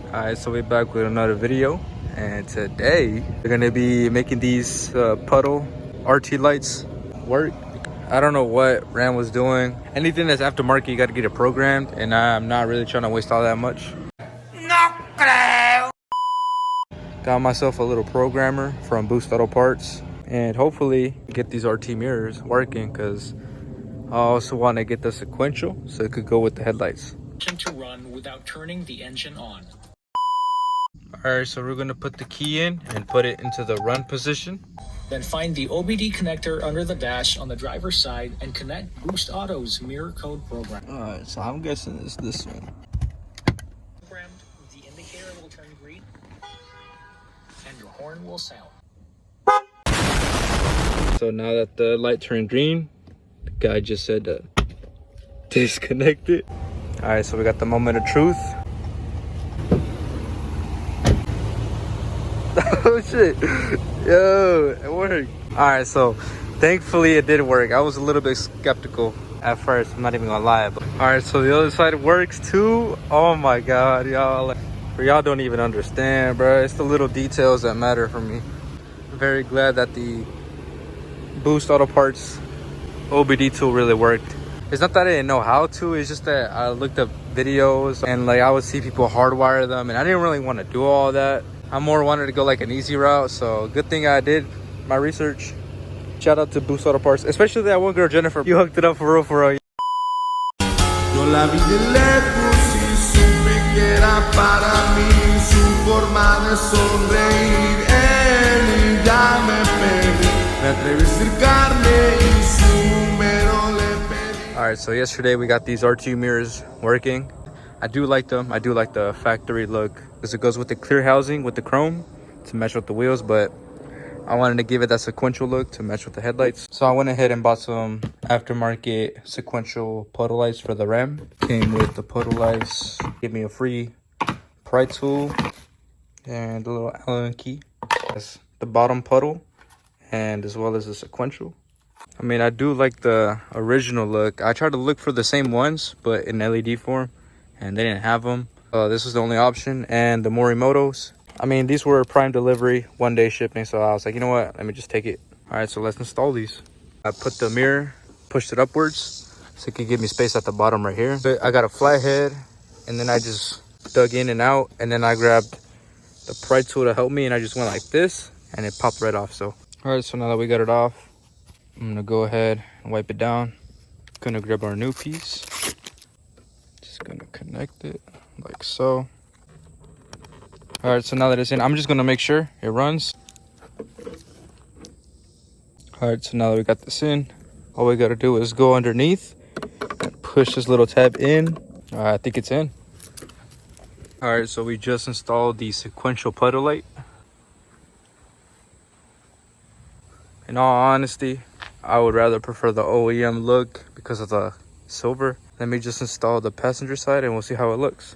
Alright, so we're back with another video, and today we're gonna be making these puddle RT lights work. I don't know what Ram was doing. Anything that's aftermarket, you gotta get it programmed, and I'm not really trying to waste all that much. No creo. Got myself a little programmer from Boost Auto Parts, and hopefully get these RT mirrors working, because I also want to get the sequential so it could go with the headlights. To run without turning the engine on. Alright, so we're going to put the key in and put it into the run position. Then find the OBD connector under the dash on the driver's side and connect Boost Auto's mirror code program. Alright, so I'm guessing it's this one. Programmed, the indicator will turn green and your horn will sound. So now that the light turned green, the guy just said disconnect it. Alright, so we got the moment of truth. Oh shit, yo, it worked. Alright, so thankfully it did work. I was a little bit skeptical at first, I'm not even gonna lie. Alright, so the other side works too. Oh my god, y'all, y'all don't even understand, bro. It's the little details that matter for me. I'm very glad that the Boost Auto Parts OBD tool really worked. It's not that I didn't know how to, it's just that I looked up videos and like I would see people hardwire them, and I didn't really want to do all that. I more wanted to go like an easy route, so good thing I did my research. Shout out to Boost Auto Parts, especially that one girl, Jennifer. You hooked it up for real, for real. Yo la vi de lejos y supe que era para mí su forma de sonreír. Él ya me perdí, me atreví a acercarme y su número le pedí. Alright, so yesterday we got these R2 mirrors working. I do like them. I do like the factory look because it goes with the clear housing with the chrome to match with the wheels, but I wanted to give it that sequential look to match with the headlights. So I went ahead and bought some aftermarket sequential puddle lights for the Ram. Came with the puddle lights, gave me a free pry tool and a little Allen key. That's the bottom puddle and as well as the sequential. I mean, I do like the original look. I tried to look for the same ones but in LED form, and they didn't have them. This was the only option. And the Morimotos, I mean, these were prime delivery, 1-day shipping, so I was like, you know what, let me just take it. All right, so let's install these. I put the mirror, pushed it upwards so it could give me space at the bottom right here. But I got a flat head, and then I just dug in and out, and then I grabbed the pry tool to help me, and I just went like this, and it popped right off. So all right, so now that we got it off, I'm gonna go ahead and wipe it down. Gonna grab our new piece, just gonna connect it like so. All right, so now that it's in, I'm just gonna make sure it runs. All right, so now that we got this in, all we gotta do is go underneath and push this little tab in. I think it's in. All right, so we just installed the sequential puddle light. In all honesty, I would rather prefer the OEM look because of the silver. Let me just install the passenger side and we'll see how it looks.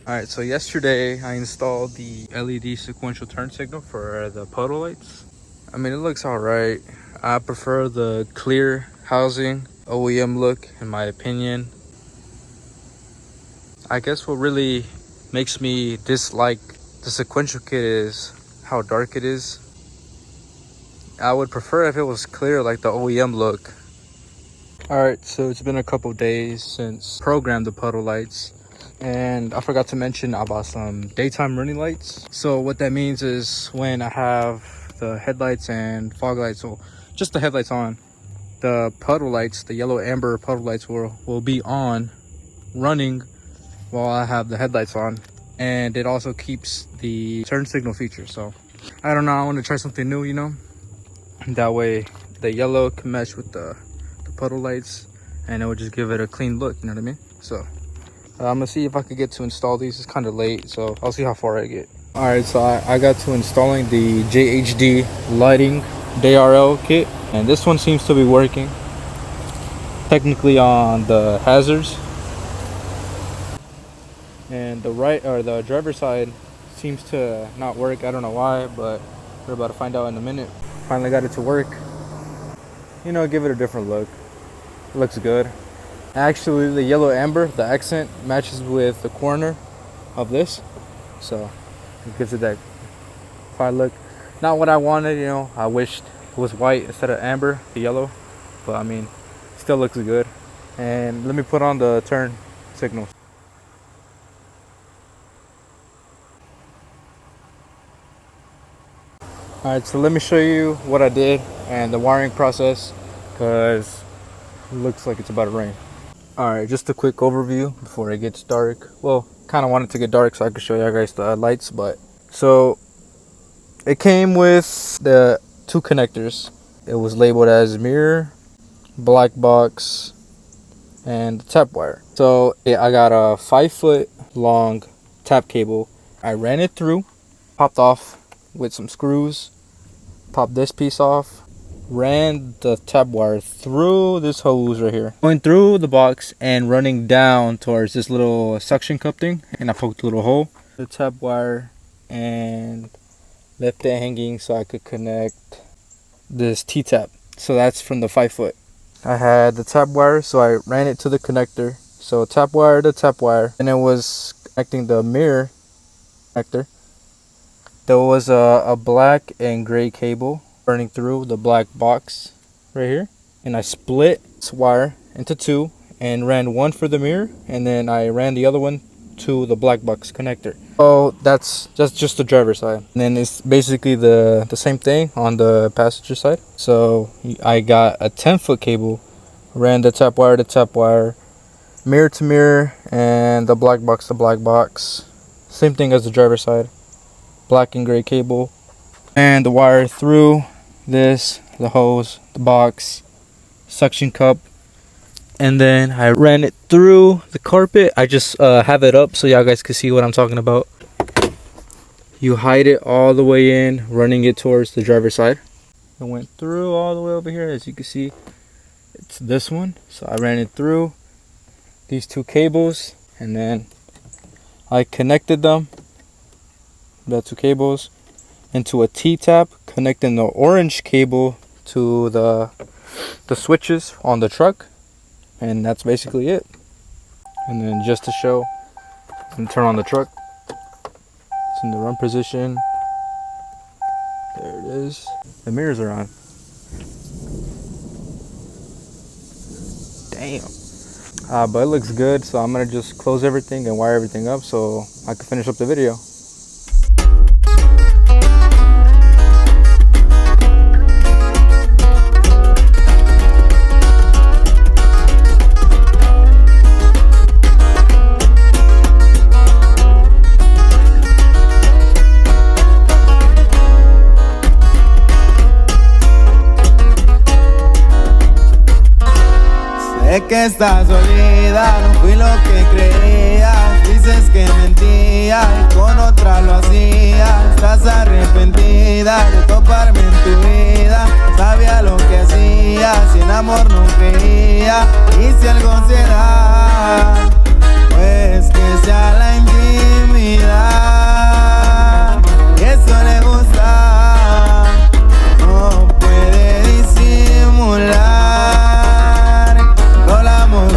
All right, so yesterday I installed the LED sequential turn signal for the puddle lights. I mean, it looks all right. I prefer the clear housing OEM look in my opinion. I guess what really makes me dislike the sequential kit is how dark it is. I would prefer if it was clear like the OEM look. All right, so it's been a couple days since I programmed the puddle lights. And I forgot to mention I bought some daytime running lights. So what that means is when I have the headlights and fog lights, so just the headlights on, the puddle lights, the yellow amber puddle lights will be on, running while I have the headlights on. And it also keeps the turn signal feature. So I don't know, I want to try something new, you know? That way the yellow can match with the puddle lights and it would just give it a clean look, you know what I mean? So I'm gonna see if I could get to install these. It's kind of late, so I'll see how far I get. All right, so I got to installing the JHD lighting DRL kit, and this one seems to be working technically on the hazards, and the right or the driver's side seems to not work. I don't know why, but we're about to find out in a minute. Finally got it to work. you know, give it a different look. It looks good. Actually, the yellow amber, the accent matches with the corner of this, so it gives it that fire look. Not what I wanted, you know. I wished it was white instead of amber, the yellow, but I mean, still looks good. And let me put on the turn signals. Alright, so let me show you what I did and the wiring process, because it looks like it's about to rain. Alright, just a quick overview before it gets dark. Well, kind of wanted to get dark so I could show you guys the lights, but so it came with the two connectors. It was labeled as mirror, black box, and the tap wire. So yeah, I got a 5-foot long tap cable. I ran it through, popped off with some screws, popped this piece off, ran the tap wire through this hose right here, going through the box and running down towards this little suction cup thing, and I poked a little hole, the tap wire, and left it hanging so I could connect this T-tap. So that's from the 5-foot. I had the tap wire, so I ran it to the connector. So tap wire to tap wire, and it was connecting the mirror connector. There was a black and gray cable running through the black box right here, and I split this wire into two and ran one for the mirror, and then I ran the other one to the black box connector. Oh, that's just the driver's side, and then it's basically the same thing on the passenger side. So I got a 10-foot cable, ran the tap wire to tap wire, mirror to mirror, and the black box to black box, same thing as the driver's side, black and gray cable, and the wire through this, the hose, the box, suction cup, and then I ran it through the carpet. I just have it up so y'all guys can see what I'm talking about. You hide it all the way in, running it towards the driver's side. I went through all the way over here. As you can see, it's this one. So I ran it through these two cables, and then I connected them, the two cables, into a T-tap, connecting the orange cable to the switches on the truck, and that's basically it. And then just to show, and turn on the truck. It's in the run position. There it is. The mirrors are on. Damn. But it looks good, so I'm gonna just close everything and wire everything up so I can finish up the video. Sé que estás dolida, no fui lo que creías. Dices que mentía y con otra lo hacías. Estás arrepentida de toparme en tu vida. Sabía lo que hacías y en amor no creía. Y si algo se da, pues que sea la intimidad. Y eso le gusta, no puede disimular.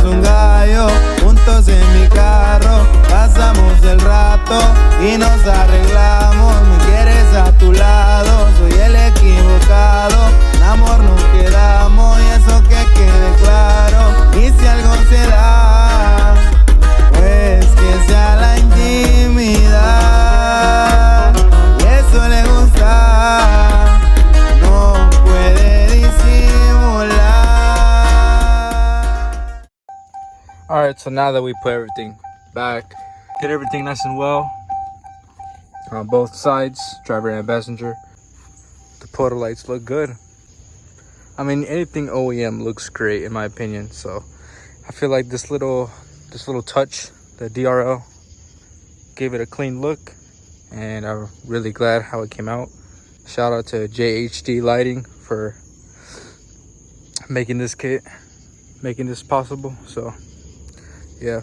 Un gallo juntos en mi carro, pasamos el rato y nos arreglamos. Me quieres a tu lado, soy el equivocado. En amor nos quedamos y eso que quede claro. Y si algo se da, pues que sea la intimidad. Y eso le gusta, no puede disimular. Alright, so now that we put everything back, get everything nice and well on both sides, driver and passenger, the photo lights look good. I mean, anything OEM looks great in my opinion, so I feel like this little touch, the DRL, gave it a clean look, and I'm really glad how it came out. Shout out to JHD Lighting for making this kit, making this possible. So yeah.